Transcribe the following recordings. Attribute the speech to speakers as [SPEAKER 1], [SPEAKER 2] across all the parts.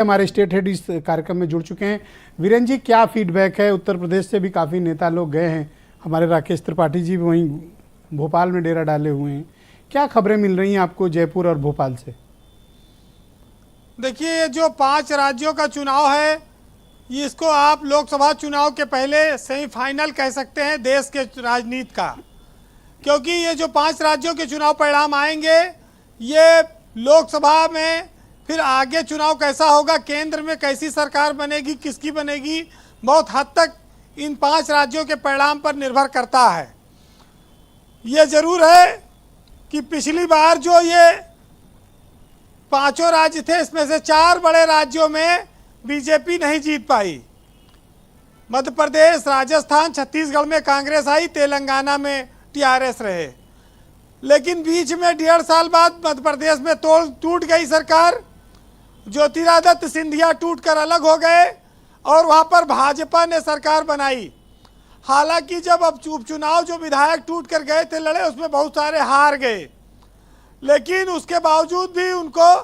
[SPEAKER 1] हमारे state head इस कार्यक्रम में जुड़ चुके हैं। वीरेन जी, क्या फीडबैक है? उत्तर प्रदेश से भी काफ़ी नेता लोग गए हैं, हमारे राकेश त्रिपाठी जी भी वहीं भोपाल में डेरा डाले हुए हैं। क्या खबरें मिल रही हैं आपको जयपुर और भोपाल से?
[SPEAKER 2] देखिए, ये जो 5 राज्यों का चुनाव है, ये इसको आप लोकसभा चुनाव के पहले सेमीफाइनल कह सकते हैं देश के राजनीति का, क्योंकि ये जो 5 राज्यों के चुनाव परिणाम आएंगे, ये लोकसभा में फिर आगे चुनाव कैसा होगा, केंद्र में कैसी सरकार बनेगी, किसकी बनेगी, बहुत हद तक इन 5 राज्यों के परिणाम पर निर्भर करता है। ये जरूर है कि पिछली बार जो ये 5 राज्य थे, इसमें से 4 बड़े राज्यों में बीजेपी नहीं जीत पाई। मध्य प्रदेश, राजस्थान, छत्तीसगढ़ में कांग्रेस आई, तेलंगाना में टीआरएस रहे। लेकिन बीच में 1.5 साल बाद मध्य प्रदेश में टूट गई सरकार। ज्योतिरादित्य सिंधिया टूटकर अलग हो गए और वहां पर भाजपा ने सरकार बनाई। हालांकि जब अब उपचुनाव जो विधायक टूट कर गए थे लड़े, उसमें बहुत सारे हार गए, लेकिन उसके बावजूद भी उनको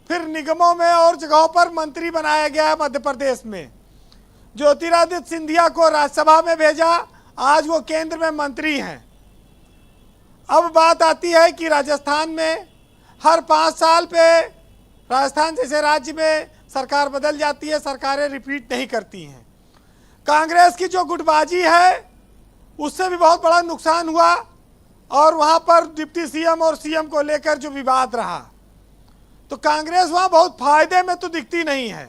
[SPEAKER 2] फिर निगमों में और जगहों पर मंत्री बनाया गया है। मध्य प्रदेश में ज्योतिरादित्य सिंधिया को राज्यसभा में भेजा, आज वो केंद्र में मंत्री हैं। अब बात आती है कि राजस्थान में हर 5 साल पे राजस्थान जैसे राज्य में सरकार बदल जाती है, सरकारें रिपीट नहीं करती हैं। कांग्रेस की जो गुटबाजी है, उससे भी बहुत बड़ा नुकसान हुआ और वहाँ पर डिप्टी सीएम और सीएम को लेकर जो विवाद रहा, तो कांग्रेस वहाँ बहुत फायदे में तो दिखती नहीं है।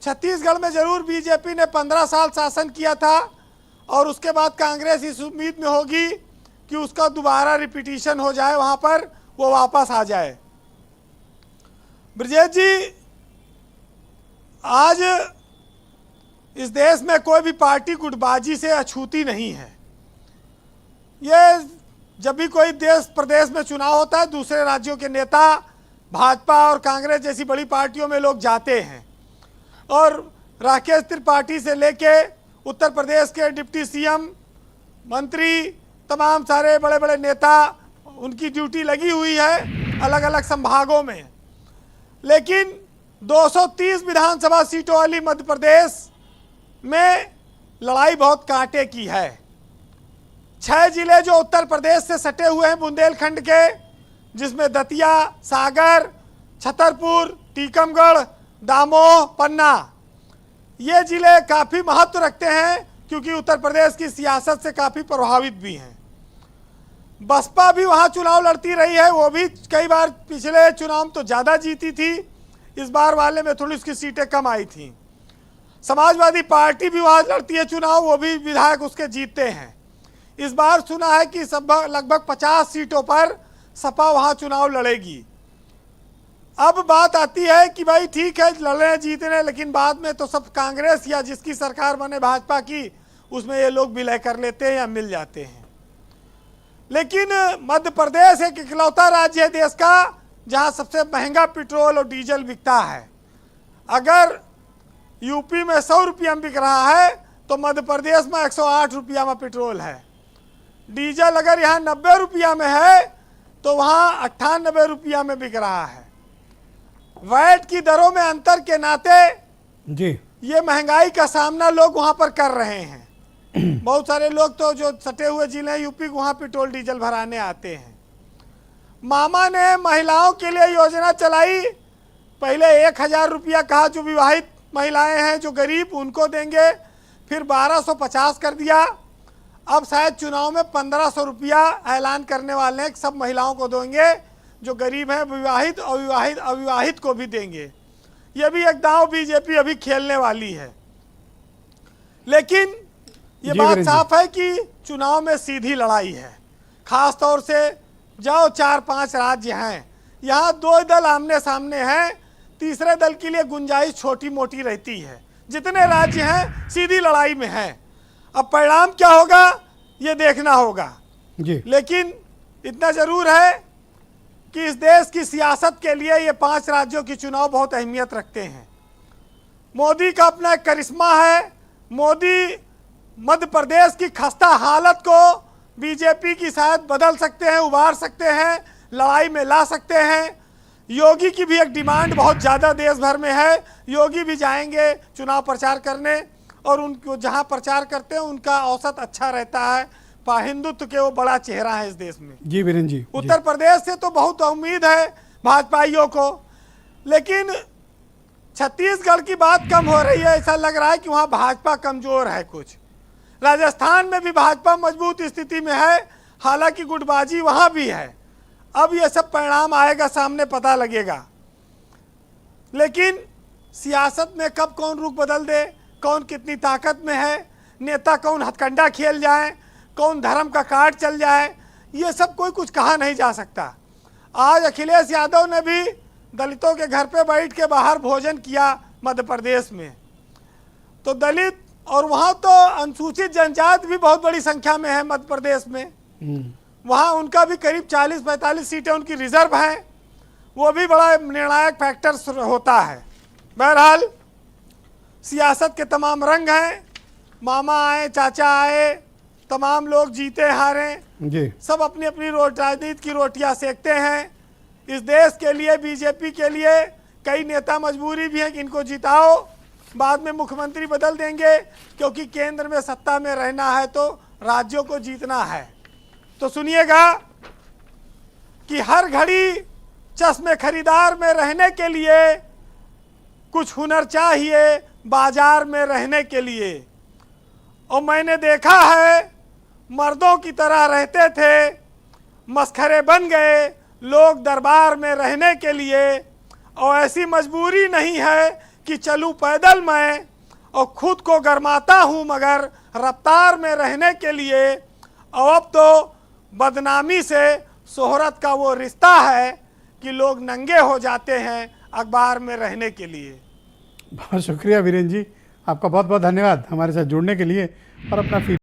[SPEAKER 2] छत्तीसगढ़ में जरूर बीजेपी ने 15 साल शासन किया था और उसके बाद कांग्रेस इस उम्मीद में होगी कि उसका दोबारा रिपीटिशन हो जाए, वहाँ पर वो वापस आ जाए। ब्रजेश जी, आज इस देश में कोई भी पार्टी गुटबाजी से अछूती नहीं है। ये जब भी कोई देश प्रदेश में चुनाव होता है, दूसरे राज्यों के नेता भाजपा और कांग्रेस जैसी बड़ी पार्टियों में लोग जाते हैं और राकेश त्रिपाठी से लेके उत्तर प्रदेश के डिप्टी सीएम, मंत्री, तमाम सारे बड़े बड़े नेता, उनकी ड्यूटी लगी हुई है अलग अलग संभागों में। लेकिन 230 विधानसभा सीटों वाली मध्य प्रदेश में लड़ाई बहुत कांटे की है। 6 जिले जो उत्तर प्रदेश से सटे हुए हैं बुंदेलखंड के, जिसमें दतिया, सागर, छतरपुर, टीकमगढ़, दामोह, पन्ना, ये जिले काफ़ी महत्व रखते हैं क्योंकि उत्तर प्रदेश की सियासत से काफ़ी प्रभावित भी हैं। बसपा भी वहाँ चुनाव लड़ती रही है, वो भी कई बार पिछले चुनाव तो ज़्यादा जीती थी, इस बार वाले में थोड़ी उसकी सीटें कम आई थी। समाजवादी पार्टी भी वहाँ लड़ती है चुनाव, वो भी विधायक उसके जीतते हैं। इस बार सुना है कि लगभग 50 सीटों पर सपा वहाँ चुनाव लड़ेगी। अब बात आती है कि भाई ठीक है, लड़ने जीतने, लेकिन बाद में तो सब कांग्रेस या जिसकी सरकार बने भाजपा की, उसमें ये लोग विलय कर लेते हैं या मिल जाते हैं। लेकिन मध्य प्रदेश एक इकलौता राज्य है देश का जहां सबसे महंगा पेट्रोल और डीजल बिकता है। अगर यूपी में 100 रुपया में बिक रहा है तो मध्य प्रदेश में 108 रुपया में पेट्रोल है। डीजल अगर यहाँ 90 रुपया में है तो वहाँ 98 रुपया में बिक रहा है। वैट की दरों में अंतर के नाते
[SPEAKER 1] जी
[SPEAKER 2] ये महंगाई का सामना लोग वहाँ पर कर रहे हैं। बहुत सारे लोग तो जो सटे हुए जिले हैं यूपी, वहाँ पेट्रोल डीजल भराने आते हैं। मामा ने महिलाओं के लिए योजना चलाई, पहले 1000 रुपया कहा जो विवाहित महिलाएं हैं, जो गरीब, उनको देंगे, फिर 1250 कर दिया। अब शायद चुनाव में 1500 रुपया ऐलान करने वाले हैं, सब महिलाओं को देंगे, जो गरीब हैं, विवाहित, अविवाहित, अविवाहित को भी देंगे। ये भी एक दांव बीजेपी अभी खेलने वाली है। लेकिन ये बात साफ है कि चुनाव में सीधी लड़ाई है। खास तौर से जाओ 4-5 राज्य हैं, यहाँ 2 दल आमने सामने हैं, तीसरे दल के लिए गुंजाइश छोटी मोटी रहती है। जितने राज्य हैं सीधी लड़ाई में हैं। अब परिणाम क्या होगा ये देखना होगा
[SPEAKER 1] जी।
[SPEAKER 2] लेकिन इतना जरूर है कि इस देश की सियासत के लिए ये 5 राज्यों की चुनाव बहुत अहमियत रखते हैं। मोदी का अपना एक करिश्मा है। मोदी मध्य प्रदेश की खस्ता हालत को बीजेपी की शायद बदल सकते हैं, उबार सकते हैं, लड़ाई में ला सकते हैं। योगी की भी एक डिमांड बहुत ज़्यादा देश भर में है। योगी भी जाएंगे चुनाव प्रचार करने, और उनको जहां प्रचार करते हैं उनका औसत अच्छा रहता है। हिंदुत्व के वो बड़ा चेहरा है इस देश में।
[SPEAKER 1] जी वीरेंद्र जी,
[SPEAKER 2] उत्तर प्रदेश से तो बहुत उम्मीद है भाजपाइयों को, लेकिन छत्तीसगढ़ की बात कम हो रही है। ऐसा लग रहा है कि वहां भाजपा कमजोर है कुछ। राजस्थान में भी भाजपा मजबूत स्थिति में है, हालांकि गुटबाजी वहां भी है। अब ये सब परिणाम आएगा सामने, पता लगेगा। लेकिन सियासत में कब कौन रुख बदल दे, कौन कितनी ताकत में है, नेता कौन हथकंडा खेल जाए, कौन धर्म का कार्ड चल जाए, ये सब कोई कुछ कहा नहीं जा सकता। आज अखिलेश यादव ने भी दलितों के घर पे बैठ के बाहर भोजन किया मध्य प्रदेश में। तो दलित, और वहाँ तो अनुसूचित जनजाति भी बहुत बड़ी संख्या में है मध्य प्रदेश में। वहाँ उनका भी करीब 40-45 सीटें उनकी रिजर्व हैं। वो भी बड़ा निर्णायक फैक्टर होता है। बहरहाल सियासत के तमाम रंग हैं, मामा आए चाचा आए, तमाम लोग जीते हारे
[SPEAKER 1] जी,
[SPEAKER 2] सब अपनी अपनी राजनीति की रोटियां सेकते हैं। इस देश के लिए, बीजेपी के लिए कई नेता मजबूरी भी है कि इनको जिताओ, बाद में मुख्यमंत्री बदल देंगे, क्योंकि केंद्र में सत्ता में रहना है तो राज्यों को जीतना है। तो सुनिएगा कि हर घड़ी चश्मे खरीदार में रहने के लिए कुछ हुनर चाहिए बाजार में रहने के लिए। और मैंने देखा है मर्दों की तरह रहते थे, मस्खरे बन गए लोग दरबार में रहने के लिए। और ऐसी मजबूरी नहीं है कि चलूं पैदल मैं, और खुद को गरमाता हूं मगर रफ्तार में रहने के लिए। और अब तो बदनामी से शोहरत का वो रिश्ता है कि लोग नंगे हो जाते हैं अखबार में रहने के लिए।
[SPEAKER 1] बहुत शुक्रिया वीरेंद्र जी, आपका बहुत बहुत धन्यवाद हमारे साथ जुड़ने के लिए और अपना